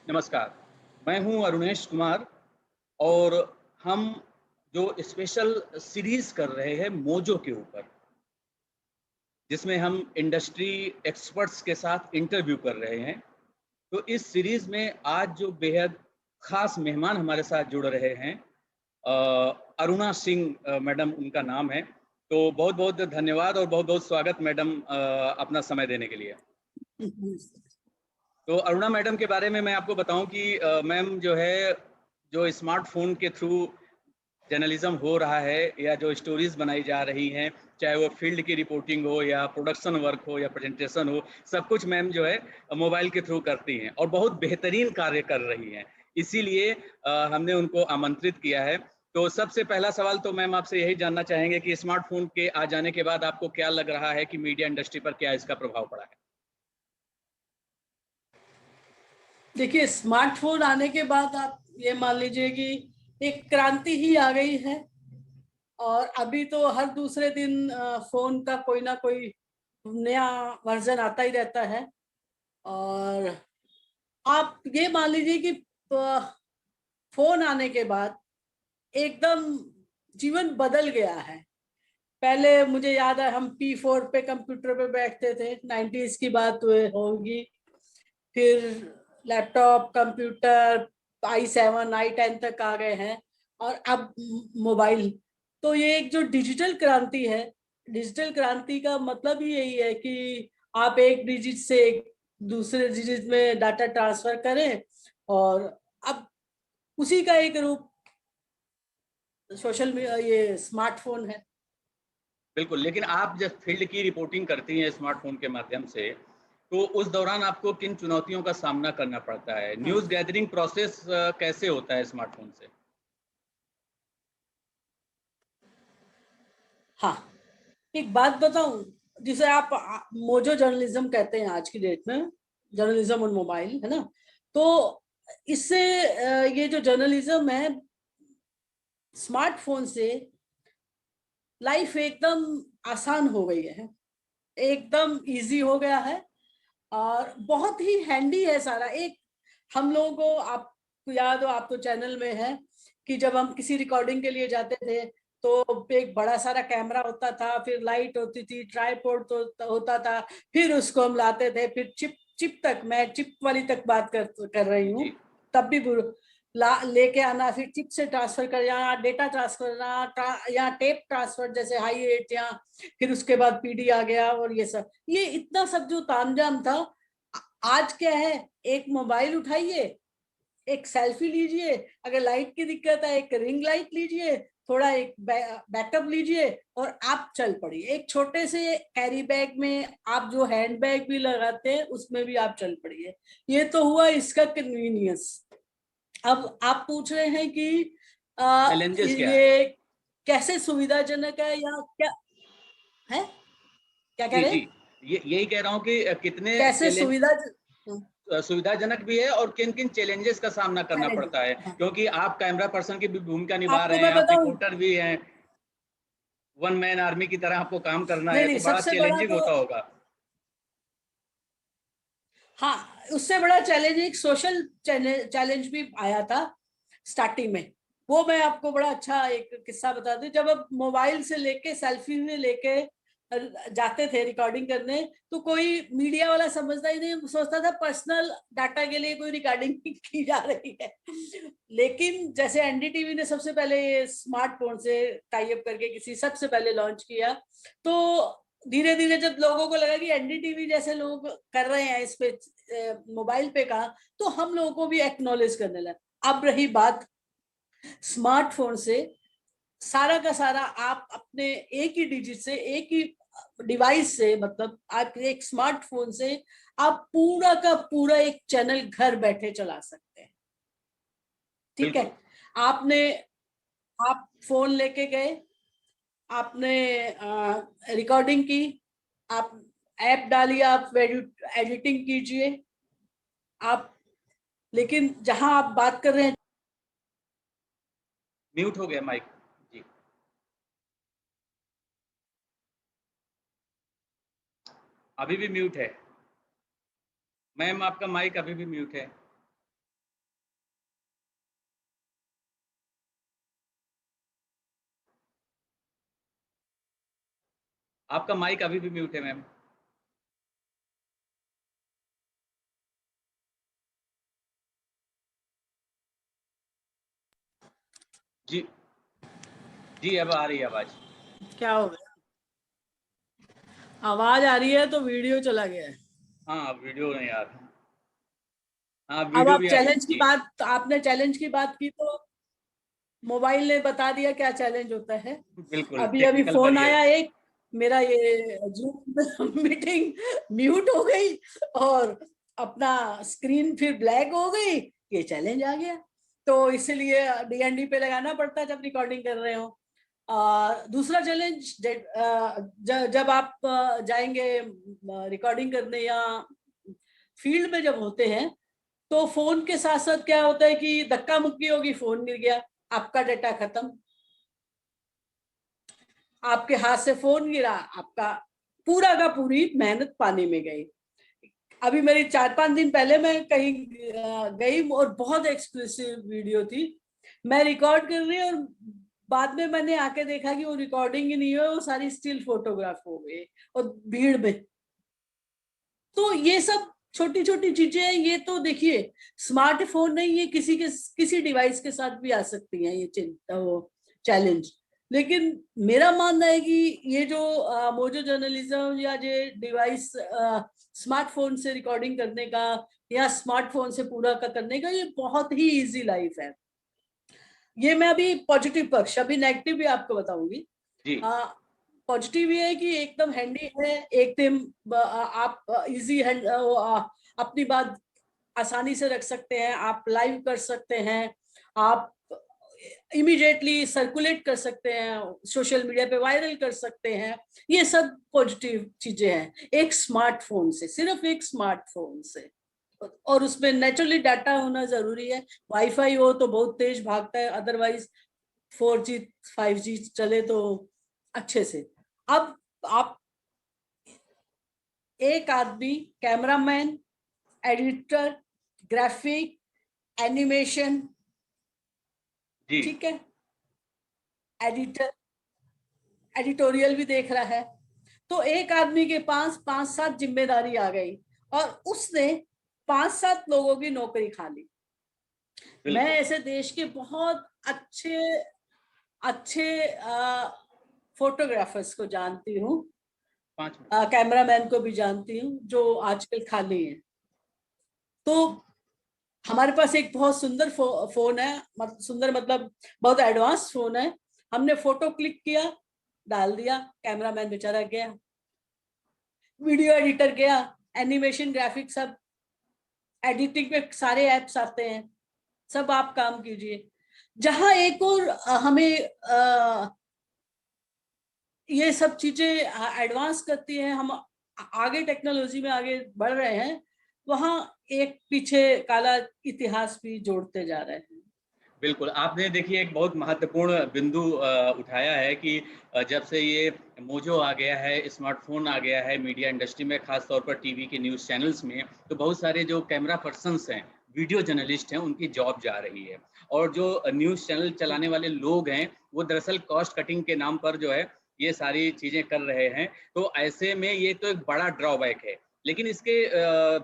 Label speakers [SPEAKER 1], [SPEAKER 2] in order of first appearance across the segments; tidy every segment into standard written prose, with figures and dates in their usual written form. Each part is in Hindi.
[SPEAKER 1] नमस्कार, मैं हूं अरुणेश कुमार और हम जो स्पेशल सीरीज़ कर रहे हैं मोजो के ऊपर, जिसमें हम इंडस्ट्री एक्सपर्ट्स के साथ इंटरव्यू कर रहे हैं। तो इस सीरीज़ में आज जो बेहद ख़ास मेहमान हमारे साथ जुड़ रहे हैं, अरुणा सिंह मैडम उनका नाम है। तो बहुत-बहुत धन्यवाद और बहुत-बहुत स्वागत मैडम अपना समय देने के लिए। तो अरुणा मैडम के बारे में मैं आपको बताऊं कि मैम जो है, जो स्मार्टफ़ोन के थ्रू जर्नलिज्म हो रहा है या जो स्टोरीज़ बनाई जा रही हैं, चाहे वो फील्ड की रिपोर्टिंग हो या प्रोडक्शन वर्क हो या प्रेजेंटेशन हो, सब कुछ मैम जो है मोबाइल के थ्रू करती हैं और बहुत बेहतरीन कार्य कर रही हैं। इसीलिए हमने उनको आमंत्रित किया है। तो सबसे पहला सवाल तो मैम आपसे यही जानना चाहेंगे कि स्मार्टफ़ोन के आ जाने के बाद आपको क्या लग रहा है कि मीडिया इंडस्ट्री पर क्या इसका प्रभाव पड़ा है?
[SPEAKER 2] देखिए, स्मार्टफोन आने के बाद आप ये मान लीजिए कि एक क्रांति ही आ गई है। और अभी तो हर दूसरे दिन फोन का कोई ना कोई नया वर्जन आता ही रहता है। और आप ये मान लीजिए कि फोन आने के बाद एकदम जीवन बदल गया है। पहले मुझे याद है, हम P4 पे कंप्यूटर पे बैठते थे, 90s की बात होगी। फिर लैपटॉप, कंप्यूटर, i7, i10 तक आ गए हैं। और अब मोबाइल। तो ये एक जो डिजिटल क्रांति है, डिजिटल क्रांति का मतलब ही यही है कि आप एक डिजिट से एक दूसरे डिजिट में डाटा ट्रांसफर करें। और अब उसी का एक रूप सोशल मीडिया, ये स्मार्टफोन है।
[SPEAKER 1] बिल्कुल, लेकिन आप जब फील्ड की रिपोर्टिंग करती हैं स्मार्टफ़ोन के माध्यम से, तो उस दौरान आपको किन चुनौतियों का सामना करना पड़ता है? न्यूज़
[SPEAKER 2] हाँ,
[SPEAKER 1] गैदरिंग प्रोसेस कैसे होता है स्मार्टफ़ोन से?
[SPEAKER 2] हाँ, एक बात बताऊं, जिसे आप मोजो जर्नलिज्म कहते हैं आज की डेट में, जर्नलिज्म ऑन मोबाइल, है ना। तो इससे ये जो जर्नलिज्म है, स्मार्टफोन से लाइफ एकदम आसान हो गई है, एकदम इजी हो गया है। और बहुत ही हैंडी है सारा। एक हम लोगों को, आपको याद हो, आप तो चैनल में है, कि जब हम किसी रिकॉर्डिंग के लिए जाते थे तो एक बड़ा सारा कैमरा होता था, फिर लाइट होती थी, ट्राइपॉड तो होता था। फिर उसको हम लाते थे, फिर चिप चिप तक, मैं चिप वाली तक बात कर रही हूँ।
[SPEAKER 1] जी,
[SPEAKER 2] तब भी लेके आना, फिर चिप से ट्रांसफर कर, यहाँ डेटा ट्रांसफर करना, यहाँ टेप ट्रांसफर जैसे हाई रेट, यहाँ फिर उसके बाद पीडी आ गया। और ये सब, ये इतना सब जो तामझाम था, आज क्या है, एक मोबाइल उठाइए, एक सेल्फी लीजिए, अगर लाइट की दिक्कत है एक रिंग लाइट लीजिए, थोड़ा एक बैकअप लीजिए, और आप चल पड़िए। एक छोटे से कैरी बैग में, आप जो हैंड बैग भी लगाते हैं उसमें भी आप चल पड़िए। ये तो हुआ इसका कन्वीनियंस। अब आप पूछ रहे हैं कि
[SPEAKER 1] चैलेंजेस क्या हैं?
[SPEAKER 2] ये कैसे सुविधाजनक है या क्या है, क्या कह
[SPEAKER 1] जी,
[SPEAKER 2] रहे
[SPEAKER 1] जी।
[SPEAKER 2] हैं?
[SPEAKER 1] ये यही कह रहा हूँ कि कितने
[SPEAKER 2] कैसे सुविधा,
[SPEAKER 1] सुविधाजनक भी है और किन-किन चैलेंजेस का सामना करना
[SPEAKER 2] चैलेंज।
[SPEAKER 1] पड़ता है?
[SPEAKER 2] हाँ,
[SPEAKER 1] क्योंकि आप कैमरा पर्सन की भी भूमिका निभा
[SPEAKER 2] आपको
[SPEAKER 1] रहे
[SPEAKER 2] मैं
[SPEAKER 1] हैं, आप
[SPEAKER 2] बताऊं,
[SPEAKER 1] रिपोर्टर भी हैं, वन मैन आर्मी की तरह आपको काम करना
[SPEAKER 2] नहीं
[SPEAKER 1] है,
[SPEAKER 2] नहीं,
[SPEAKER 1] तो बड़ा
[SPEAKER 2] सबसे बड़ा
[SPEAKER 1] चैलेंजिंग
[SPEAKER 2] तो,
[SPEAKER 1] होता होगा।
[SPEAKER 2] हाँ, उससे बड़ा चैलेंज एक सोशल चैलेंज भी आया था स्टार्टिंग में। वो मैं आपको बड़ा अच्छा एक किस्सा बता दूं। जब अब मोबाइल से लेके सेल्फी में लेके जाते थे रिकॉर्डिंग करने, तो कोई मीडिया वाला समझता ही नहीं, सोचता था पर्सनल डाटा के लिए कोई रिकॉर्डिंग की जा रही है। लेकिन जैसे एनडीटीवी ने सबसे पहले ये स्मार्टफोन से टाई अप करके किसी सबसे पहले लॉन्च किया, तो धीरे धीरे जब लोगों को लगा कि एनडीटीवी जैसे लोग कर रहे हैं इस पे मोबाइल पे का, तो हम लोगों को भी एक्नॉलेज करने लगा। अब रही बात स्मार्टफोन से, सारा का सारा आप अपने एक ही डिजिट से, एक ही डिवाइस से, मतलब आप एक स्मार्टफोन से आप पूरा का पूरा एक चैनल घर बैठे चला सकते हैं। ठीक है,
[SPEAKER 1] बिल्कुल।
[SPEAKER 2] आपने, आप फोन लेके गए, आपने रिकॉर्डिंग की, आप ऐप डालिए, आप एडिटिंग कीजिए आप। लेकिन जहां आप बात कर रहे हैं,
[SPEAKER 1] म्यूट हो गया माइक। जी, अभी भी म्यूट है। मैम आपका माइक अभी भी म्यूट है। आपका माइक अभी भी म्यूट है मैम। जी जी, अब आ रही है आवाज।
[SPEAKER 2] क्या हो गया? आवाज आ रही है तो वीडियो चला गया है।
[SPEAKER 1] हाँ, वीडियो नहीं आ रहा। हाँ,
[SPEAKER 2] अब
[SPEAKER 1] वीडियो
[SPEAKER 2] आप
[SPEAKER 1] भी आ
[SPEAKER 2] चैलेंज की
[SPEAKER 1] रही है।
[SPEAKER 2] बात, आपने चैलेंज की बात की तो मोबाइल ने बता दिया क्या चैलेंज होता है।
[SPEAKER 1] बिल्कुल,
[SPEAKER 2] अभी अभी
[SPEAKER 1] टेक्निकल
[SPEAKER 2] फोन
[SPEAKER 1] बैरियर।
[SPEAKER 2] आया एक, मेरा ये जूम मीटिंग म्यूट हो गई और अपना स्क्रीन फिर ब्लैक हो गई, ये चैलेंज आ गया। तो इसलिए डीएनडी पे लगाना पड़ता है जब रिकॉर्डिंग कर रहे हो। दूसरा चैलेंज, जब आप जाएंगे रिकॉर्डिंग करने या फील्ड में जब होते हैं, तो फोन के साथ साथ क्या होता है कि धक्का मुक्की होगी, फोन गिर गया, आपका डाटा खत्म, आपके हाथ से फोन गिरा, आपका पूरा का पूरी मेहनत पानी में गई। अभी मेरी 4-5 दिन पहले मैं कहीं गई और बहुत एक्सक्लूसिव वीडियो थी, मैं रिकॉर्ड कर रही और बाद में मैंने आके देखा कि वो रिकॉर्डिंग ही नहीं हुई, वो सारी स्टिल फोटोग्राफ हो गई और भीड़ में। तो ये सब छोटी छोटी चीजें हैं। ये तो देखिए स्मार्टफोन नहीं, ये किसी डिवाइस के साथ भी आ सकती हैं ये चिंता, वो चैलेंज। लेकिन मेरा मानना है कि ये जो मोजो जर्नलिज्म या ये डिवाइस स्मार्टफोन से रिकॉर्डिंग करने का या स्मार्टफोन से पूरा का करने का, ये बहुत ही इजी लाइफ है। ये मैं अभी पॉजिटिव पक्ष, अभी नेगेटिव भी आपको बताऊंगी।
[SPEAKER 1] जी
[SPEAKER 2] पॉजिटिव ये है कि एकदम हैंडी है, एकदम आप इजी हैंड, अपनी बात आसानी से रख सकते हैं, आप लाइव कर सकते हैं, आप इमीडिएटली सर्कुलेट कर सकते हैं, सोशल मीडिया पे वायरल कर सकते हैं। ये सब पॉजिटिव चीजें हैं एक स्मार्टफोन से, सिर्फ एक स्मार्टफोन से। और उसमें नेचुरली डाटा होना जरूरी है, वाईफाई हो तो बहुत तेज भागता है, अदरवाइज 4G 5G चले तो अच्छे से। अब आप एक आदमी, कैमरामैन, एडिटर, ग्राफिक, एनिमेशन,
[SPEAKER 1] जी
[SPEAKER 2] ठीक है, एडिटर, एडिटोरियल भी देख रहा है, तो एक आदमी के पास 5-7 जिम्मेदारी आ गई और उसने 5-7 लोगों की नौकरी खा ली। मैं
[SPEAKER 1] बिल्कुल।
[SPEAKER 2] ऐसे देश के बहुत अच्छे अच्छे फोटोग्राफर्स को जानती हूँ,
[SPEAKER 1] 5 मिनट।
[SPEAKER 2] कैमरामैन को भी जानती हूँ जो आजकल खाली हैं। तो हमारे पास एक बहुत सुंदर फोन है, सुंदर मतलब बहुत एडवांस फोन है, हमने फोटो क्लिक किया, डाल दिया, कैमरामैन बेचारा गया, वीडियो एडिटर गया, एनिमेशन ग्राफिक सब, एडिटिंग पे सारे एप्स आते हैं, सब आप काम कीजिए। जहां एक और हमें ये सब चीजें एडवांस करती हैं, हम आगे टेक्नोलॉजी में आगे बढ़ रहे हैं, वहां एक पीछे काला इतिहास भी जोड़ते जा रहे हैं।
[SPEAKER 1] बिल्कुल, आपने देखिए एक बहुत महत्वपूर्ण बिंदु उठाया है कि जब से ये मोजो आ गया है, स्मार्टफ़ोन आ गया है मीडिया इंडस्ट्री में, ख़ास तौर पर टीवी के न्यूज़ चैनल्स में, तो बहुत सारे जो कैमरा पर्सन्स हैं, वीडियो जर्नलिस्ट हैं, उनकी जॉब जा रही है। और जो न्यूज़ चैनल चलाने वाले लोग हैं, वो दरअसल कॉस्ट कटिंग के नाम पर जो है, ये सारी चीज़ें कर रहे हैं। तो ऐसे में ये तो एक बड़ा ड्रॉबैक है। लेकिन इसके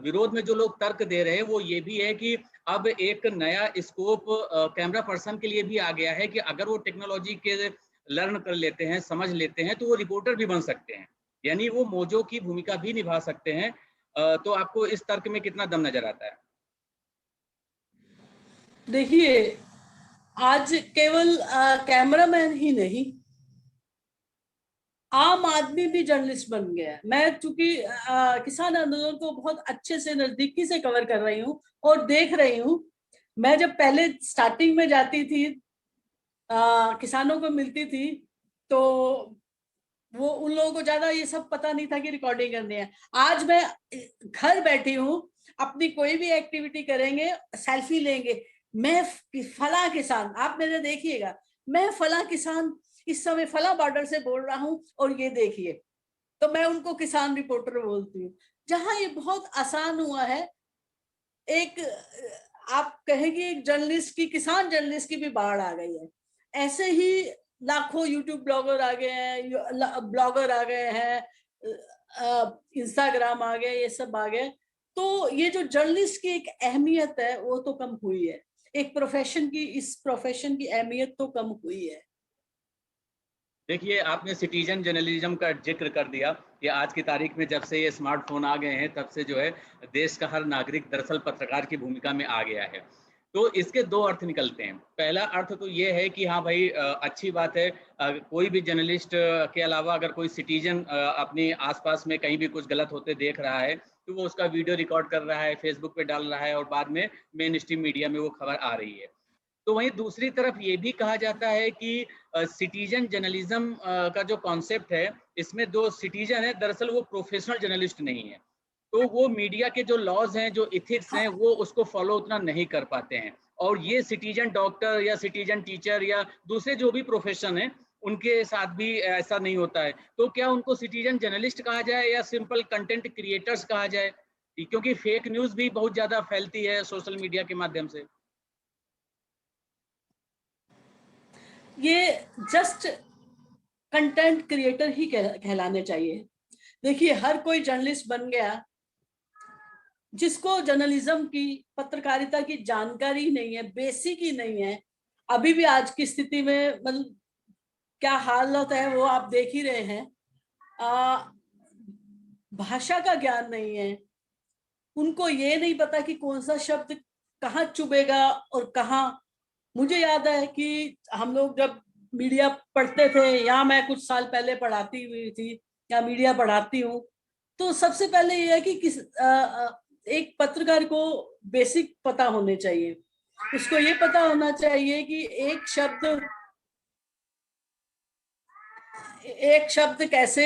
[SPEAKER 1] विरोध में जो लोग तर्क दे रहे हैं, वो ये भी है कि अब एक नया स्कोप कैमरा पर्सन के लिए भी आ गया है कि अगर वो टेक्नोलॉजी के लर्न कर लेते हैं, समझ लेते हैं, तो वो रिपोर्टर भी बन सकते हैं, यानी वो मोजो की भूमिका भी निभा सकते हैं। तो आपको इस तर्क में कितना दम नजर आता है?
[SPEAKER 2] देखिए आज केवल कैमरामैन ही नहीं, आम आदमी भी जर्नलिस्ट बन गया है। मैं चूंकि किसान आंदोलन को बहुत अच्छे से नजदीकी से कवर कर रही हूँ और देख रही हूँ। मैं जब पहले स्टार्टिंग में जाती थी, किसानों को मिलती थी, तो वो उन लोगों को ज्यादा ये सब पता नहीं था कि रिकॉर्डिंग करनी है। आज मैं घर बैठी हूँ, अपनी कोई भी एक्टिविटी करेंगे, सेल्फी लेंगे, मैं फला किसान, आप मेरे देखिएगा, मैं फला किसान इस समय फला बॉर्डर से बोल रहा हूँ और ये देखिए, तो मैं उनको किसान रिपोर्टर बोलती हूँ। जहां ये बहुत आसान हुआ है, एक आप कहेंगे एक जर्नलिस्ट की, किसान जर्नलिस्ट की भी बाढ़ आ गई है। ऐसे ही लाखों यूट्यूब ब्लॉगर आ गए हैं, ब्लॉगर आ गए हैं, इंस्टाग्राम आ गया, ये सब आ गए। तो ये जो जर्नलिस्ट की एक अहमियत है वो तो कम हुई है, एक प्रोफेशन की, इस प्रोफेशन की अहमियत तो कम हुई है।
[SPEAKER 1] देखिए, आपने सिटीजन जर्नलिज्म का जिक्र कर दिया कि आज की तारीख में जब से ये स्मार्टफोन आ गए हैं, तब से जो है देश का हर नागरिक दरअसल पत्रकार की भूमिका में आ गया है। तो इसके दो अर्थ निकलते हैं। पहला अर्थ तो ये है कि हाँ भाई, अच्छी बात है, कोई भी जर्नलिस्ट के अलावा अगर कोई सिटीजन अपने आसपास में कहीं भी कुछ गलत होते देख रहा है, तो वो उसका वीडियो रिकॉर्ड कर रहा है, फेसबुक पे डाल रहा है और बाद में मेन स्ट्रीम मीडिया में वो खबर आ रही है। तो वहीं दूसरी तरफ ये भी कहा जाता है कि सिटीजन जर्नलिज्म का जो कॉन्सेप्ट है, इसमें जो सिटीजन है दरअसल वो प्रोफेशनल जर्नलिस्ट नहीं है। तो वो मीडिया के जो लॉज हैं, जो इथिक्स हैं, वो उसको फॉलो उतना नहीं कर पाते हैं। और ये सिटीजन डॉक्टर या सिटीजन टीचर या दूसरे जो भी प्रोफेशन है, उनके साथ भी ऐसा नहीं होता है। तो क्या उनको सिटीजन जर्नलिस्ट कहा जाए या सिंपल कंटेंट क्रिएटर्स कहा जाए? क्योंकि फेक न्यूज़ भी बहुत ज़्यादा फैलती है सोशल मीडिया के माध्यम से।
[SPEAKER 2] ये जस्ट कंटेंट क्रिएटर ही कहलाने चाहिए। देखिए, हर कोई जर्नलिस्ट बन गया जिसको जर्नलिज्म की, पत्रकारिता की जानकारी नहीं है, बेसिक ही नहीं है। अभी भी आज की स्थिति में मतलब क्या हालत है वो आप देख ही रहे हैं। भाषा का ज्ञान नहीं है, उनको ये नहीं पता कि कौन सा शब्द कहाँ चुभेगा और कहाँ। मुझे याद है कि हम लोग जब मीडिया पढ़ते थे, या मैं कुछ साल पहले पढ़ाती हुई थी या मीडिया पढ़ाती हूँ, तो सबसे पहले ये है कि एक पत्रकार को बेसिक पता होने चाहिए। उसको ये पता होना चाहिए कि एक शब्द कैसे,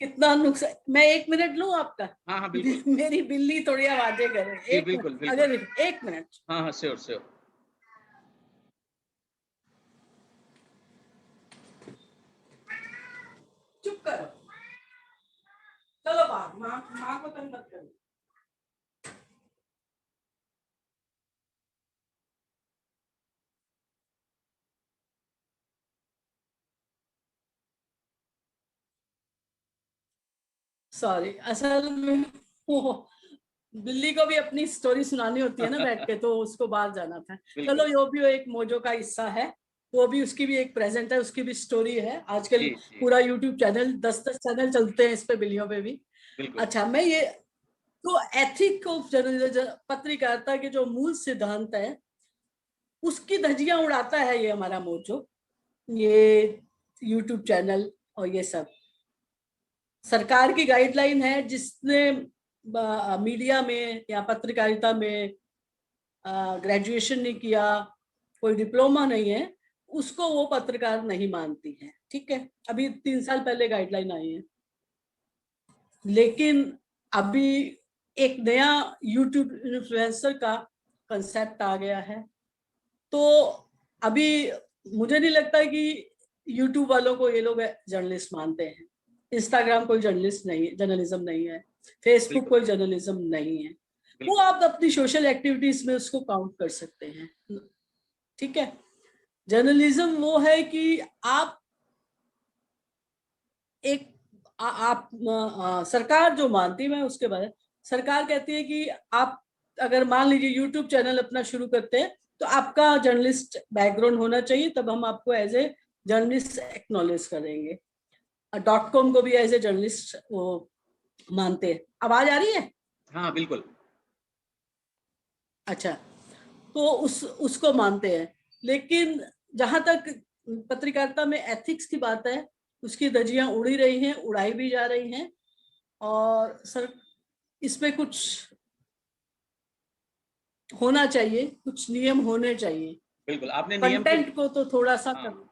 [SPEAKER 2] कितना नुकसान। मैं 1 मिनट लूं आपका?
[SPEAKER 1] हाँ हाँ, बिल्कुल।
[SPEAKER 2] मेरी बिल्ली थोड़ी आवाजें करे,
[SPEAKER 1] जी,
[SPEAKER 2] एक
[SPEAKER 1] बिल्कुल,
[SPEAKER 2] मिनट,
[SPEAKER 1] बिल्कुल।
[SPEAKER 2] अगर 1 मिनट।
[SPEAKER 1] हाँ, हाँ, श्योर, श्योर।
[SPEAKER 2] चुप करो, चलो बाहर, माँ को तंग मत करो। सॉरी, असल में वो बिल्ली को भी अपनी स्टोरी सुनानी होती है ना बैठ के, तो उसको बाहर जाना था। चलो,
[SPEAKER 1] बिल्कुल।
[SPEAKER 2] यो भी एक मोजो का हिस्सा है, वो भी, उसकी भी एक प्रेजेंट है, उसकी भी स्टोरी है। आजकल
[SPEAKER 1] जी, जी,
[SPEAKER 2] पूरा यूट्यूब चैनल, 10-10 चैनल चलते हैं इस पे, बिल्लियों पे भी।
[SPEAKER 1] बिल्कुल।
[SPEAKER 2] अच्छा, मैं ये तो एथिक ऑफ जर्नलिज्म, पत्रकारिता के जो मूल सिद्धांत है उसकी धज्जियां उड़ाता है ये हमारा मोर्चो, ये यूट्यूब चैनल और ये सब। सरकार की गाइडलाइन है, जिसने मीडिया में या पत्रकारिता में ग्रेजुएशन नहीं किया, कोई डिप्लोमा नहीं है, उसको वो पत्रकार नहीं मानती है। ठीक है, अभी 3 साल पहले गाइडलाइन आई है। लेकिन अभी एक नया यूट्यूब इन्फ्लुएंसर का कंसेप्ट आ गया है, तो अभी मुझे नहीं लगता कि यूट्यूब वालों को ये लोग जर्नलिस्ट मानते हैं। इंस्टाग्राम कोई जर्नलिस्ट नहीं, जर्नलिज्म नहीं है। फेसबुक
[SPEAKER 1] बिल्कुल,
[SPEAKER 2] कोई जर्नलिज्म नहीं है। वो
[SPEAKER 1] बिल्कुल।
[SPEAKER 2] आप अपनी सोशल एक्टिविटीज में उसको काउंट कर सकते हैं। ठीक है, जर्नलिज्म वो है कि आप एक सरकार जो मानती है, मैं उसके बारे, सरकार कहती है कि आप अगर मान लीजिए यूट्यूब चैनल अपना शुरू करते हैं, तो आपका जर्नलिस्ट बैकग्राउंड होना चाहिए, तब हम आपको एज ए जर्नलिस्ट एक्नॉलेज करेंगे। .com को भी एज ए जर्नलिस्ट वो मानते हैं। आवाज आ रही है?
[SPEAKER 1] हाँ, बिल्कुल।
[SPEAKER 2] अच्छा, तो उसको मानते हैं। लेकिन जहां तक पत्रकारिता में एथिक्स की बात है, उसकी धज्जियां उड़ी रही हैं, उड़ाई भी जा रही हैं, और सर इसमें कुछ होना चाहिए, कुछ नियम होने चाहिए।
[SPEAKER 1] बिल्कुल, आपने नियम की
[SPEAKER 2] कंटेंट को तो थोड़ा सा
[SPEAKER 1] हाँ,
[SPEAKER 2] कर।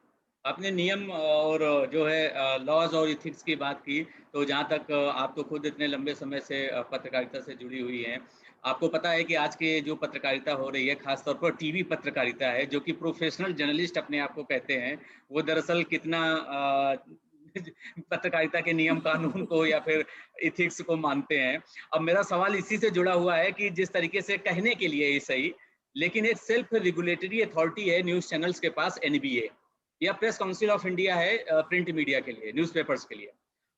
[SPEAKER 1] आपने नियम और जो है लॉज़ और एथिक्स की बात की, तो जहाँ तक आप तो खुद इतने लंबे समय से पत्रकारिता से जुड़ी हुई हैं। आपको पता है कि आज की जो पत्रकारिता हो रही है, ख़ास तौर पर टीवी पत्रकारिता है, जो कि प्रोफ़ेशनल जर्नलिस्ट अपने आप को कहते हैं, वो दरअसल कितना पत्रकारिता के नियम कानून को या फिर एथिक्स को मानते हैं। अब मेरा सवाल इसी से जुड़ा हुआ है कि जिस तरीके से कहने के लिए ये सही, लेकिन एक सेल्फ रेगुलेटरी अथॉरिटी है न्यूज़ चैनल्स के पास, एनबीए। या प्रेस काउंसिल ऑफ इंडिया है प्रिंट मीडिया के लिए, न्यूज़पेपर्स के लिए।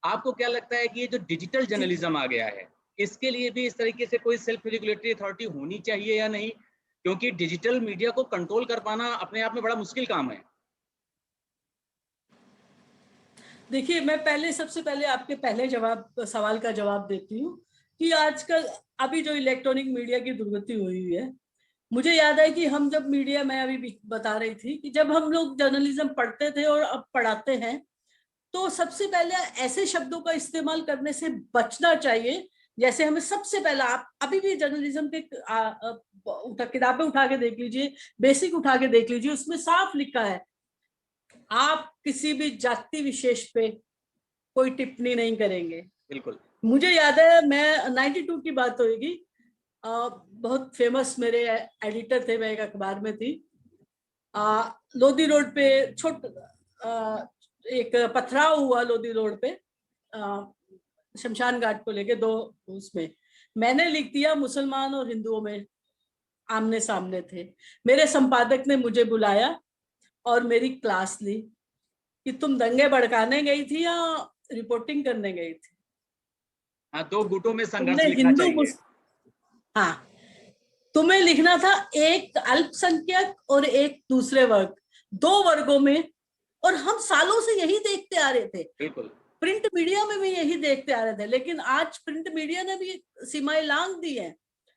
[SPEAKER 1] आपको क्या लगता है कि ये जो डिजिटल जर्नलिज्म आ गया है, इसके लिए भी इस तरीके से कोई सेल्फ रेगुलेटरी अथॉरिटी होनी चाहिए या नहीं? क्योंकि डिजिटल मीडिया को कंट्रोल कर पाना अपने आप में बड़ा मुश्किल काम है।
[SPEAKER 2] देखिए, मैं पहले सबसे पहले आपके पहले सवाल का जवाब देती हूँ कि आजकल अभी जो इलेक्ट्रॉनिक मीडिया की दुर्गति हुई है, मुझे याद है कि हम जब मीडिया, मैं अभी भी बता रही थी कि जब हम लोग जर्नलिज्म पढ़ते थे और अब पढ़ाते हैं, तो सबसे पहले ऐसे शब्दों का इस्तेमाल करने से बचना चाहिए। जैसे हमें सबसे पहला, आप अभी भी जर्नलिज्म के किताबें उठा के देख लीजिए, बेसिक उठा के देख लीजिए, उसमें साफ लिखा है आप किसी भी जाति विशेष पे कोई टिप्पणी नहीं करेंगे।
[SPEAKER 1] बिल्कुल।
[SPEAKER 2] मुझे याद है, मैं 92 की बात होगी, बहुत फेमस मेरे एडिटर थे, मैं एक अखबार में थी, लोधी रोड पे एक पथराव हुआ लोधी रोड पे, शमशान घाट को लेके दो, उसमें मैंने लिख दिया मुसलमान और हिंदुओं में आमने सामने थे। मेरे संपादक ने मुझे बुलाया और मेरी क्लास ली कि तुम दंगे भड़काने गई थी या रिपोर्टिंग करने गई थी।
[SPEAKER 1] हाँ, दो गुटों में संघर्ष
[SPEAKER 2] तुमने
[SPEAKER 1] लिखना चाहिए।
[SPEAKER 2] हाँ, तुम्हें लिखना था एक अल्पसंख्यक और एक दूसरे वर्ग, दो वर्गों में, और हम सालों से यही देखते आ रहे थे।
[SPEAKER 1] बिल्कुल।
[SPEAKER 2] प्रिंट मीडिया में भी यही देखते आ रहे थे, लेकिन आज प्रिंट मीडिया ने भी सीमाएं लांघ दी हैं।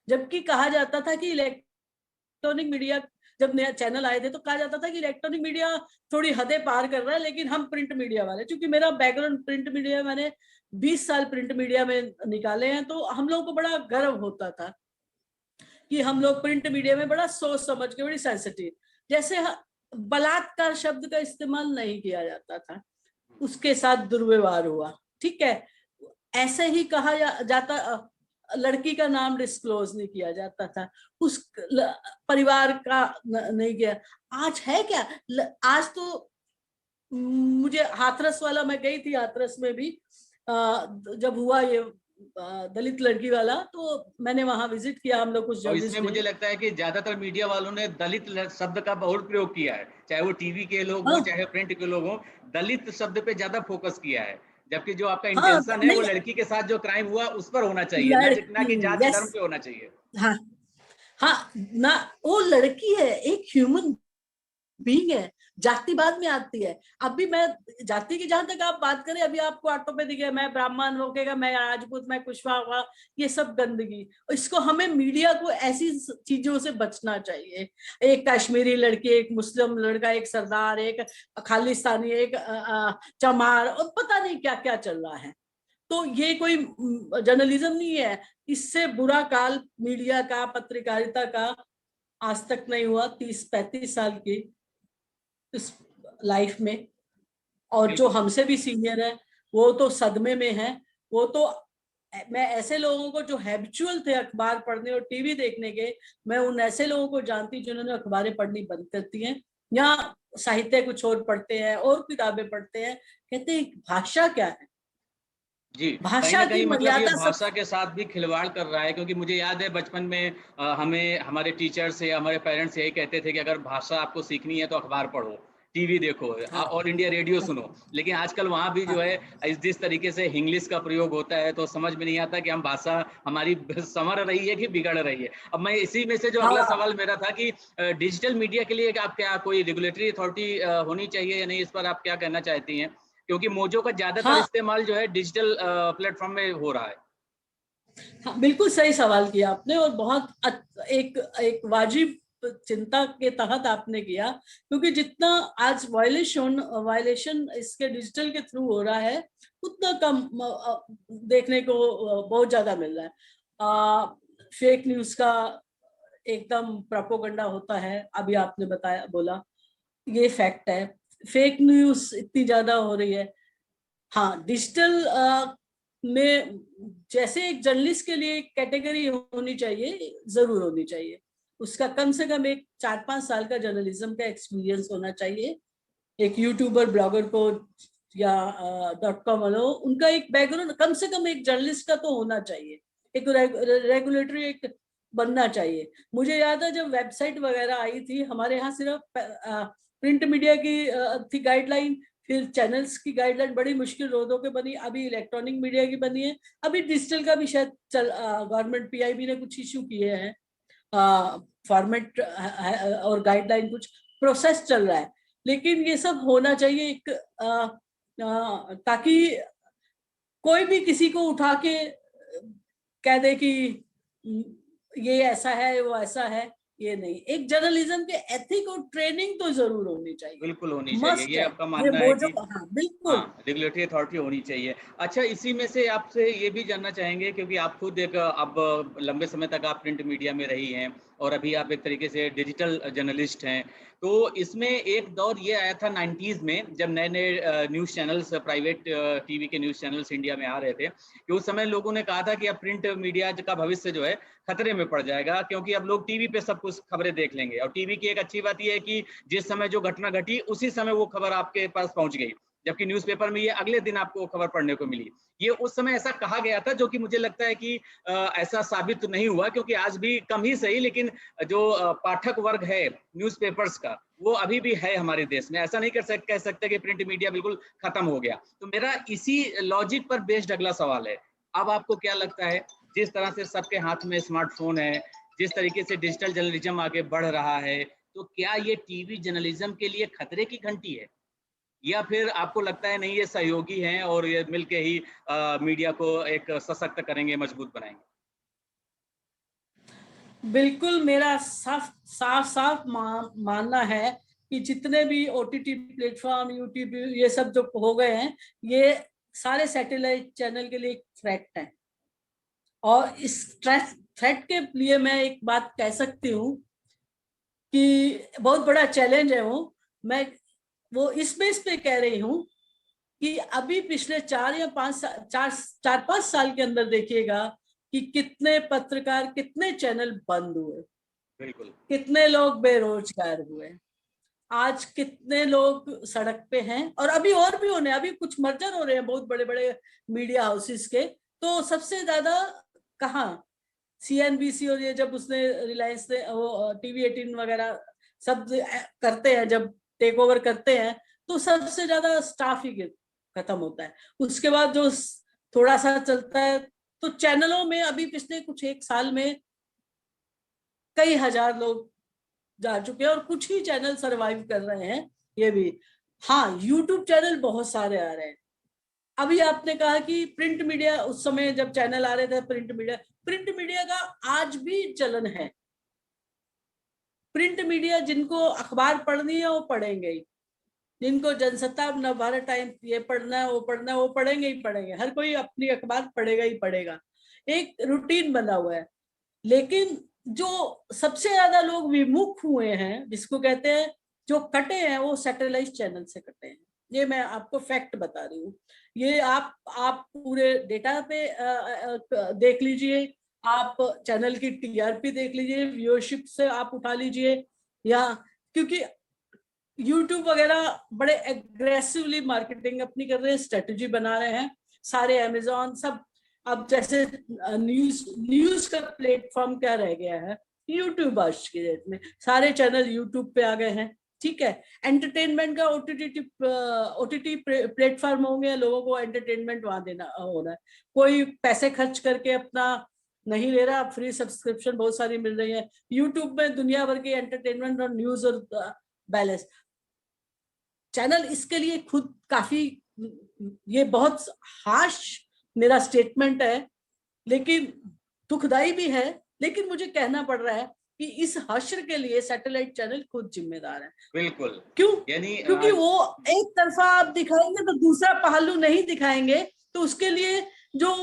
[SPEAKER 2] जबकि कहा जाता था कि इलेक्ट्रॉनिक मीडिया, जब नया चैनल आए थे तो कहा जाता था कि इलेक्ट्रॉनिक मीडिया थोड़ी हदें पार कर रहा है, लेकिन हम प्रिंट मीडिया वाले, क्योंकि मेरा बैकग्राउंड प्रिंट मीडिया, मैंने 20 साल प्रिंट मीडिया में निकाले हैं, तो हम लोग को बड़ा गर्व होता था कि हम लोग प्रिंट मीडिया में बड़ा सोच समझ के, बड़ी सेंसिटिव, जैसे बलात्कार शब्द का इस्तेमाल नहीं किया जाता था, उसके साथ दुर्व्यवहार हुआ, ठीक है, ऐसे ही कहा जाता, लड़की का नाम डिस्क्लोज नहीं किया जाता था, उस परिवार का नहीं किया। आज है क्या? आज तो मुझे हाथरस वाला, मैं गई थी हाथरस में भी, जब हुआ ये दलित लड़की वाला, तो मैंने वहां विजिट किया, हम लोग कुछ
[SPEAKER 1] और इसमें
[SPEAKER 2] जर्नलिस्ट
[SPEAKER 1] मुझे लगता है कि ज्यादातर मीडिया वालों ने दलित शब्द का बहुत प्रयोग किया है, चाहे वो टीवी के लोग हो चाहे प्रिंट के लोग हो, दलित शब्द पे ज्यादा फोकस किया है, जबकि जो आपका इंटेंशन है वो लड़की के साथ जो क्राइम हुआ उस पर होना चाहिए, ना कि जाति धर्म पे होना चाहिए।
[SPEAKER 2] हाँ हाँ, ना, वो लड़की है, एक ह्यूमन बीइंग है, जाति बाद में आती है। अभी मैं जाति की, जहां तक आप बात करें, अभी आपको ऑटो पे दिखे मैं ब्राह्मण, रोकेगा मैं राजपूत, मैं कुशवाहा, ये सब गंदगी, इसको हमें मीडिया को ऐसी चीजों से बचना चाहिए। एक कश्मीरी लड़की, एक मुस्लिम लड़का, एक सरदार, एक खालिस्तानी, एक चमार, और पता नहीं क्या क्या चल रहा है। तो ये कोई जर्नलिज्म नहीं है। इससे बुरा काल मीडिया का, पत्रकारिता का आज तक नहीं हुआ 30-35 साल की इस लाइफ में। और जो हमसे भी सीनियर है वो तो सदमे में है। वो तो, मैं ऐसे लोगों को जो हैबिचुअल थे अखबार पढ़ने और टीवी देखने के, मैं उन ऐसे लोगों को जानती जिन्होंने अखबारें पढ़नी बंद करती हैं, या साहित्य कुछ और पढ़ते हैं और किताबें पढ़ते हैं, कहते हैं भाषा क्या है,
[SPEAKER 1] जी, कहीं
[SPEAKER 2] भाषा
[SPEAKER 1] ना
[SPEAKER 2] की
[SPEAKER 1] कहीं मतलब ये
[SPEAKER 2] मर्यादा सब।
[SPEAKER 1] भाषा के साथ भी खिलवाड़ कर रहा है, क्योंकि मुझे याद है बचपन में हमें हमारे टीचर्स या हमारे पेरेंट्स यही कहते थे कि अगर भाषा आपको सीखनी है तो अखबार पढ़ो, टीवी देखो,
[SPEAKER 2] हाँ
[SPEAKER 1] ऑल इंडिया रेडियो सुनो। लेकिन आजकल वहाँ भी जो
[SPEAKER 2] हाँ
[SPEAKER 1] है जिस तरीके से इंग्लिश का प्रयोग होता है तो समझ में नहीं आता कि हम भाषा हमारी संवर रही है कि बिगड़ रही है। अब मैं इसी में से जो अगला
[SPEAKER 2] हाँ
[SPEAKER 1] सवाल मेरा था कि डिजिटल मीडिया के लिए आप क्या कोई रेगुलेटरी अथॉरिटी होनी चाहिए या नहीं, इस पर आप क्या कहना चाहती हैं? क्योंकि मोजो का ज्यादातर
[SPEAKER 2] हाँ
[SPEAKER 1] इस्तेमाल जो है डिजिटल प्लेटफॉर्म में हो रहा है।
[SPEAKER 2] हाँ, बिल्कुल सही सवाल किया आपने, और बहुत एक एक वाजिब चिंता के तहत आपने किया, क्योंकि जितना आज वायलेशन इसके डिजिटल के थ्रू हो रहा है, उतना कम देखने को बहुत ज्यादा मिल रहा है। फेक न्यूज का एकदम प्रोपोगंडा होता है, अभी आपने बताया, बोला, ये फैक्ट है, फेक न्यूज इतनी ज्यादा हो रही है। हाँ, डिजिटल में जैसे एक जर्नलिस्ट के लिए एक कैटेगरी होनी चाहिए, जरूर होनी चाहिए, उसका कम से कम एक 4-5 साल का जर्नलिज्म का एक्सपीरियंस होना चाहिए। एक यूट्यूबर, ब्लॉगर को, या .com वालों, उनका एक बैकग्राउंड कम से कम एक जर्नलिस्ट का तो होना चाहिए। एक रेगुलेटरी, एक बनना चाहिए। मुझे याद है जब वेबसाइट वगैरह आई थी, हमारे यहाँ सिर्फ प्रिंट मीडिया की थी गाइडलाइन, फिर चैनल्स की गाइडलाइन बड़ी मुश्किल रोदों के बनी, अभी इलेक्ट्रॉनिक मीडिया की बनी है, अभी डिजिटल का भी शायद गवर्नमेंट पीआईबी ने कुछ इशू किए हैं, फॉर्मेट और गाइडलाइन कुछ प्रोसेस चल रहा है। लेकिन ये सब होना चाहिए एक ताकि कोई भी किसी को उठा के कह दे कि ये ऐसा है वो ऐसा है, ये नहीं। एक जर्नलिज्म के एथिक और ट्रेनिंग तो जरूर होनी चाहिए,
[SPEAKER 1] बिल्कुल होनी चाहिए,
[SPEAKER 2] मस्ट
[SPEAKER 1] ये
[SPEAKER 2] है।
[SPEAKER 1] आपका
[SPEAKER 2] ये
[SPEAKER 1] मानना है
[SPEAKER 2] वो जो
[SPEAKER 1] कि
[SPEAKER 2] हाँ बिल्कुल।
[SPEAKER 1] हाँ, रेगुलेटरी अथॉरिटी होनी चाहिए। अच्छा, इसी में से आपसे ये भी जानना चाहेंगे, क्योंकि आप खुद एक अब लंबे समय तक आप प्रिंट मीडिया में रही हैं और अभी आप एक तरीके से डिजिटल जर्नलिस्ट हैं। तो इसमें एक दौर ये आया था 90s में, जब नए-नए न्यूज़ चैनल्स, प्राइवेट टीवी के न्यूज़ चैनल्स इंडिया में आ रहे थे, कि उस समय लोगों ने कहा था कि अब प्रिंट मीडिया का भविष्य जो है खतरे में पड़ जाएगा, क्योंकि अब लोग टीवी पे सब कुछ खबरें देख लेंगे। और टीवी की एक अच्छी बात ये है कि जिस समय जो घटना घटी, उसी समय वो खबर आपके पास पहुँच गई। जबकि न्यूज़पेपर में ये अगले दिन आपको खबर पढ़ने को मिली। ये उस समय ऐसा कहा गया था, जो कि मुझे लगता है कि ऐसा साबित तो नहीं हुआ, क्योंकि आज भी कम ही सही, लेकिन जो पाठक वर्ग है न्यूज़पेपर्स का, वो अभी भी है हमारे देश में। ऐसा नहीं कह सकते कि प्रिंट मीडिया बिल्कुल खत्म हो गया। तो मेरा इसी लॉजिक पर बेस्ड अगला सवाल है, अब आपको क्या लगता है, जिस तरह से सबके हाथ में स्मार्टफ़ोन है, जिस तरीके से डिजिटल जर्नलिज्म आगे बढ़ रहा है, तो क्या ये टीवी जर्नलिज्म के लिए खतरे की घंटी है? या फिर आपको लगता है नहीं, ये सहयोगी हैं और ये मिलके ही मीडिया को एक सशक्त करेंगे, मजबूत बनाएँगे?
[SPEAKER 2] बिल्कुल मेरा साफ साफ साफ मानना है कि जितने भी ओटीटी प्लेटफॉर्म, यूट्यूब, ये सब जो हो गए हैं, ये सारे सैटेलाइट चैनल के लिए एक थ्रेट है। और इस थ्रेट के लिए मैं एक बात कह सकती हूँ कि बहुत बड़ा चैलेंज है वो। मैं वो इस बेस पे कह रही हूँ कि अभी पिछले 4 5 साल के अंदर देखिएगा कि कितने पत्रकार, कितने चैनल बंद हुए,
[SPEAKER 1] बिल्कुल।
[SPEAKER 2] कितने लोग बेरोजगार हुए, आज कितने लोग सड़क पे हैं, और अभी और भी होने, अभी कुछ मर्जर हो रहे हैं बहुत बड़े बड़े मीडिया हाउसेस के। तो सबसे ज्यादा कहाँ, सीएनबीसी, और ये जब उसने रिलायंस ने वो TV18 वगैरह सब करते हैं, जब टेक ओवर करते हैं, तो सबसे ज्यादा स्टाफ ही खत्म होता है। उसके बाद जो थोड़ा सा चलता है, तो चैनलों में अभी पिछले कुछ 1 साल में कई हजार लोग जा चुके हैं, और कुछ ही चैनल सरवाइव कर रहे हैं ये भी। हाँ, यूट्यूब चैनल बहुत सारे आ रहे हैं। अभी आपने कहा कि प्रिंट मीडिया, उस समय जब चैनल आ रहे थे प्रिंट मीडिया का आज भी चलन है। प्रिंट मीडिया, जिनको अखबार पढ़नी है वो पढ़ेंगे ही, जिनको जनसत्ता, नवभारत टाइम ये पढ़ना है वो पढ़ना है, वो पढ़ेंगे ही पढ़ेंगे। हर कोई अपनी अखबार पढ़ेगा ही पढ़ेगा, एक रूटीन बना हुआ है। लेकिन जो सबसे ज्यादा लोग विमुख हुए हैं, जिसको कहते हैं जो कटे हैं, वो सैटेलाइट चैनल से कटे हैं। ये मैं आपको फैक्ट बता रही हूँ। ये आप पूरे डेटा पे देख लीजिए, आप चैनल की टीआरपी देख लीजिए, व्यूअरशिप से आप उठा लीजिए, या क्योंकि यूट्यूब वगैरह बड़े एग्रेसिवली मार्केटिंग अपनी कर रहे हैं, स्ट्रेटजी बना रहे हैं सारे, अमेजॉन सब। अब जैसे न्यूज का प्लेटफॉर्म क्या रह गया है, यूट्यूब आज की डेट में सारे चैनल यूट्यूब पे आ गए हैं। ठीक है, एंटरटेनमेंट का ओटीटी प्लेटफॉर्म हो गया, लोगों को एंटरटेनमेंट वहां देना हो रहा है। कोई पैसे खर्च करके अपना नहीं ले रहा, फ्री सब्सक्रिप्शन बहुत सारी मिल रही है यूट्यूब में, दुनिया भर की एंटरटेनमेंट और न्यूज और बैलेंस चैनल। इसके लिए खुद काफी, ये बहुत हार्श मेरा स्टेटमेंट है, लेकिन दुखदाई भी है, लेकिन मुझे कहना पड़ रहा है कि इस हश्र के लिए सैटेलाइट चैनल खुद जिम्मेदार है।
[SPEAKER 1] बिल्कुल।
[SPEAKER 2] क्यों?
[SPEAKER 1] यानी
[SPEAKER 2] क्योंकि वो एक तरफा आप दिखाएंगे तो दूसरा पहलू नहीं दिखाएंगे, तो उसके लिए जो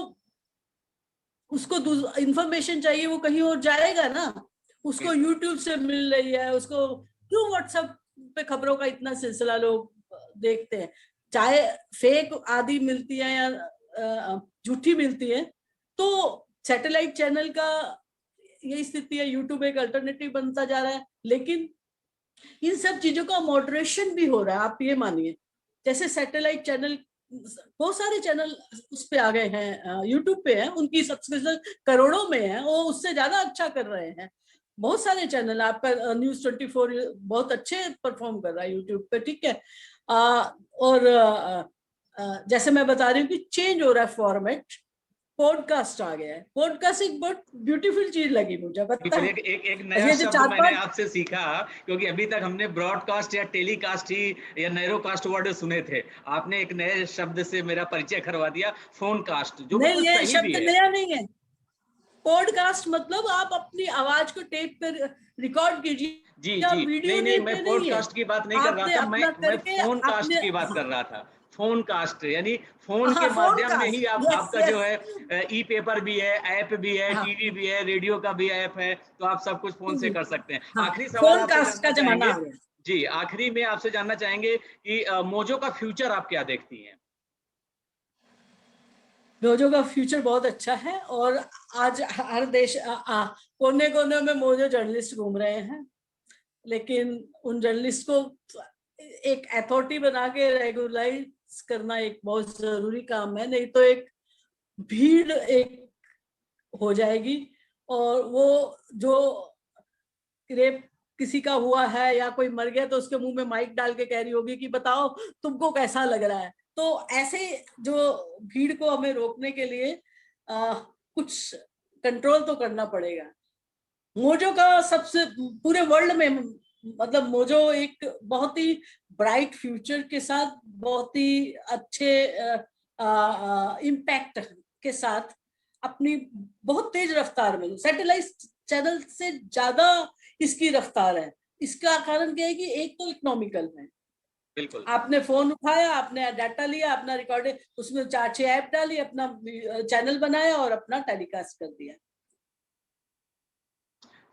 [SPEAKER 2] उसको इंफॉर्मेशन चाहिए वो कहीं और जाएगा ना। उसको यूट्यूब से मिल रही है, उसको क्यों व्हाट्सएप पे खबरों का इतना सिलसिला लोग देखते हैं, चाहे फेक आदि मिलती है या झूठी मिलती है। तो सैटेलाइट चैनल का यही स्थिति है, यूट्यूब एक अल्टरनेटिव बनता जा रहा है, लेकिन इन सब चीजों का मॉडरेशन भी हो रहा है। आप ये मानिए, जैसे सैटेलाइट चैनल बहुत सारे चैनल उस पे आ गए हैं, यूट्यूब पे हैं, उनकी सब्सक्रिप्शन करोड़ों में है, वो उससे ज्यादा अच्छा कर रहे हैं। बहुत सारे चैनल, आपका न्यूज़ 24 बहुत अच्छे परफॉर्म कर रहा है यूट्यूब पे, ठीक है। और जैसे मैं बता रही हूँ कि चेंज हो रहा है फॉर्मेट, पॉडकास्ट आ गया है। पॉडकास्ट एक बहुत ब्यूटीफुल चीज लगी मुझे, पता है।
[SPEAKER 1] एक नया
[SPEAKER 2] ये जो
[SPEAKER 1] शब्द मैंने
[SPEAKER 2] 4-5
[SPEAKER 1] आपसे सीखा, क्योंकि अभी तक हमने ब्रॉडकास्ट या टेलीकास्ट ही या नैरोकास्ट वर्ड सुने थे। आपने एक नए शब्द से मेरा परिचय करवा दिया, फोनकास्ट, जो
[SPEAKER 2] नहीं,
[SPEAKER 1] बिल्कुल
[SPEAKER 2] ये
[SPEAKER 1] सही भी
[SPEAKER 2] शब्द
[SPEAKER 1] है।
[SPEAKER 2] नया नहीं है। पॉडकास्ट मतलब आप अपनी आवाज को टेप पर रिकॉर्ड कीजिए,
[SPEAKER 1] जी
[SPEAKER 2] या
[SPEAKER 1] जी,
[SPEAKER 2] वीडियो
[SPEAKER 1] नहीं नहीं,
[SPEAKER 2] नहीं
[SPEAKER 1] मैं
[SPEAKER 2] पे नहीं है,
[SPEAKER 1] पॉडकास्ट की बात नहीं कर रहा
[SPEAKER 2] आपने
[SPEAKER 1] था,
[SPEAKER 2] अपना
[SPEAKER 1] मैं
[SPEAKER 2] करके
[SPEAKER 1] फोन कास्ट
[SPEAKER 2] आपने,
[SPEAKER 1] की बात कर रहा था। फोन कास्ट यानी फोन
[SPEAKER 2] हाँ,
[SPEAKER 1] के
[SPEAKER 2] फोन
[SPEAKER 1] माध्यम में
[SPEAKER 2] कास्ट,
[SPEAKER 1] ही आप,
[SPEAKER 2] यस
[SPEAKER 1] आपका जो
[SPEAKER 2] यस,
[SPEAKER 1] है ई पेपर भी है, ऐप भी है,
[SPEAKER 2] हाँ
[SPEAKER 1] टीवी भी है, रेडियो का भी ऐप है, तो आप सब कुछ फोन से कर सकते हैं।
[SPEAKER 2] हाँ,
[SPEAKER 1] आखिरी सवाल
[SPEAKER 2] फोन
[SPEAKER 1] आपसे
[SPEAKER 2] कास्ट
[SPEAKER 1] जानना
[SPEAKER 2] का जमाना
[SPEAKER 1] चाहेंगे।
[SPEAKER 2] आ गया।
[SPEAKER 1] जी, आखिरी में आपसे जानना चाहेंगे कि मोजो का फ्यूचर आप क्या देखती हैं?
[SPEAKER 2] मोजो का फ्यूचर बहुत अच्छा है, और आज हर देश कोने कोने में मोजो जर्नलिस्ट घूम रहे हैं, लेकिन उन जर्नलिस्ट को एक अथॉरिटी बना के रेगुलाइज करना एक बहुत जरूरी काम है, नहीं तो एक भीड़ एक हो जाएगी, और वो जो रेप किसी का हुआ है या कोई मर गया तो उसके मुंह में माइक डाल के कह रही होगी कि बताओ तुमको कैसा लग रहा है। तो ऐसे जो भीड़ को हमें रोकने के लिए कुछ कंट्रोल तो करना पड़ेगा। मोजो का सबसे पूरे वर्ल्ड में, मतलब मोजो एक बहुत ही ब्राइट फ्यूचर के साथ, बहुत ही अच्छे इम्पैक्ट के साथ, अपनी बहुत तेज रफ्तार में, सैटेलाइट चैनल से ज्यादा इसकी रफ्तार है। इसका कारण क्या है कि एक तो इकोनॉमिकल है,
[SPEAKER 1] बिल्कुल।
[SPEAKER 2] आपने फोन उठाया, आपने डाटा लिया, अपना रिकॉर्डिंग उसमें 4-6 ऐप डाली, अपना चैनल बनाया और अपना टेलीकास्ट कर दिया।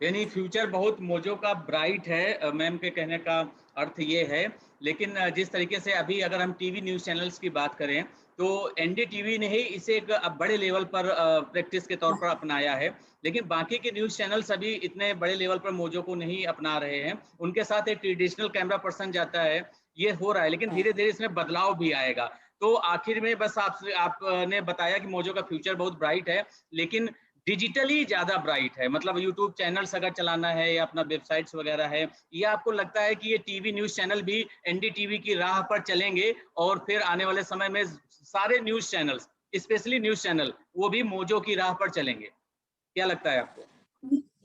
[SPEAKER 1] यानी फ्यूचर बहुत मोजो का ब्राइट है, मैम के कहने का अर्थ ये है। लेकिन जिस तरीके से अभी अगर हम टीवी न्यूज़ चैनल्स की बात करें, तो एनडीटीवी ने ही इसे एक बड़े लेवल पर प्रैक्टिस के तौर पर अपनाया है, लेकिन बाकी के न्यूज़ चैनल्स अभी इतने बड़े लेवल पर मोजो को नहीं अपना रहे हैं। उनके साथ एक ट्रेडिशनल कैमरा पर्सन जाता है, ये हो रहा है, लेकिन धीरे धीरे इसमें बदलाव भी आएगा। तो आखिर में बस आपने बताया कि मोजो का फ्यूचर बहुत ब्राइट है, लेकिन डिजिटली ज्यादा ब्राइट है। मतलब यूट्यूब चैनल्स अगर चलाना है या अपना वेबसाइट्स वगैरह है, या आपको लगता है कि ये टीवी न्यूज़ चैनल भी एनडीटीवी की राह पर चलेंगे और फिर आने वाले समय में सारे news channels, specially news channel, वो भी मोजो की राह पर चलेंगे? क्या लगता है आपको?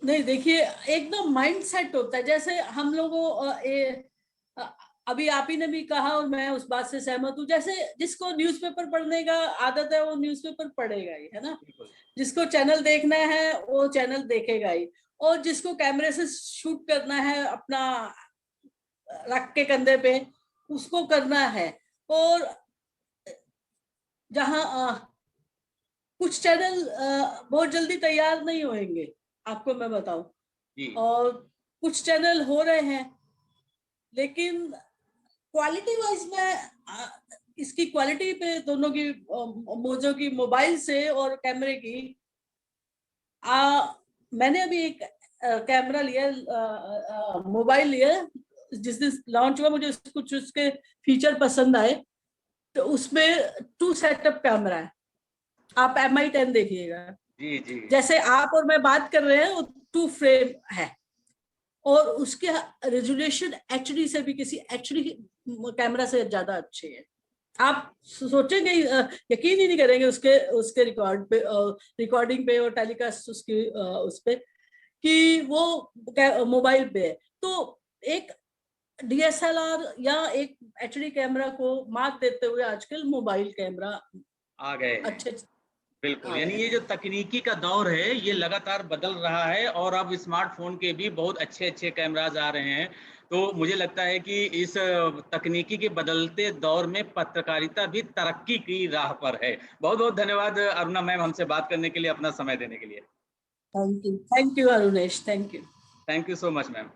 [SPEAKER 2] नहीं, देखिए, एकदम माइंड सेट होता है। जैसे हम लोगों अभी आप ही ने भी कहा और मैं उस बात से सहमत हूँ, जैसे जिसको न्यूज़पेपर पढ़ने का आदत है वो न्यूज़पेपर पढ़ेगा ही, है ना।
[SPEAKER 1] बिल्कुल।
[SPEAKER 2] जिसको चैनल देखना है वो चैनल देखेगा ही, और जिसको कैमरे से शूट करना है अपना रख के कंधे पे, उसको करना है। और जहाँ कुछ चैनल बहुत जल्दी तैयार नहीं होंगे, आपको मैं बताऊं,
[SPEAKER 1] जी।
[SPEAKER 2] और कुछ चैनल हो रहे हैं, लेकिन क्वालिटी वाइज में इसकी क्वालिटी पे दोनों की, मोजो की मोबाइल से और कैमरे की, मैंने अभी एक कैमरा लिया, मोबाइल लिया, जिस दिन लॉन्च हुआ, मुझे कुछ उसके फीचर पसंद आए, तो उसमें 2 सेटअप कैमरा है। आप MI10 देखिएगा,
[SPEAKER 1] जी जी।
[SPEAKER 2] जैसे आप और मैं बात कर रहे हैं वो 2 फ्रेम है, और उसके रेजोल्यूशन HD से भी, किसी HD कैमरा से ज्यादा अच्छे हैं। आप सोचेंगे, यकीन ही नहीं करेंगे उसके उसके रिकॉर्डिंग पे और टेलीकास्ट उसकी उस पे, कि वो मोबाइल पे है। तो एक DSLR या एक HD कैमरा को मात देते हुए आजकल मोबाइल कैमरा
[SPEAKER 1] आ गए हैं।
[SPEAKER 2] अच्छे
[SPEAKER 1] बिल्कुल,
[SPEAKER 2] आ
[SPEAKER 1] यानी
[SPEAKER 2] गए
[SPEAKER 1] ये
[SPEAKER 2] हैं।
[SPEAKER 1] जो तकनीकी का दौर है, ये लगातार बदल रहा है और अब स्मार्टफ़ोन के भी बहुत अच्छे-अच्छे कैमराज़ आ रहे हैं। तो मुझे लगता है कि इस तकनीकी के बदलते दौर में पत्रकारिता भी तरक्की की राह पर है। बहुत-बहुत धन्यवाद अरुणा मैम, हमसे बात करने के लिए, अपना समय देने के लिए।
[SPEAKER 2] Thank you Arunesh, thank you.
[SPEAKER 1] Thank you so much ma'am.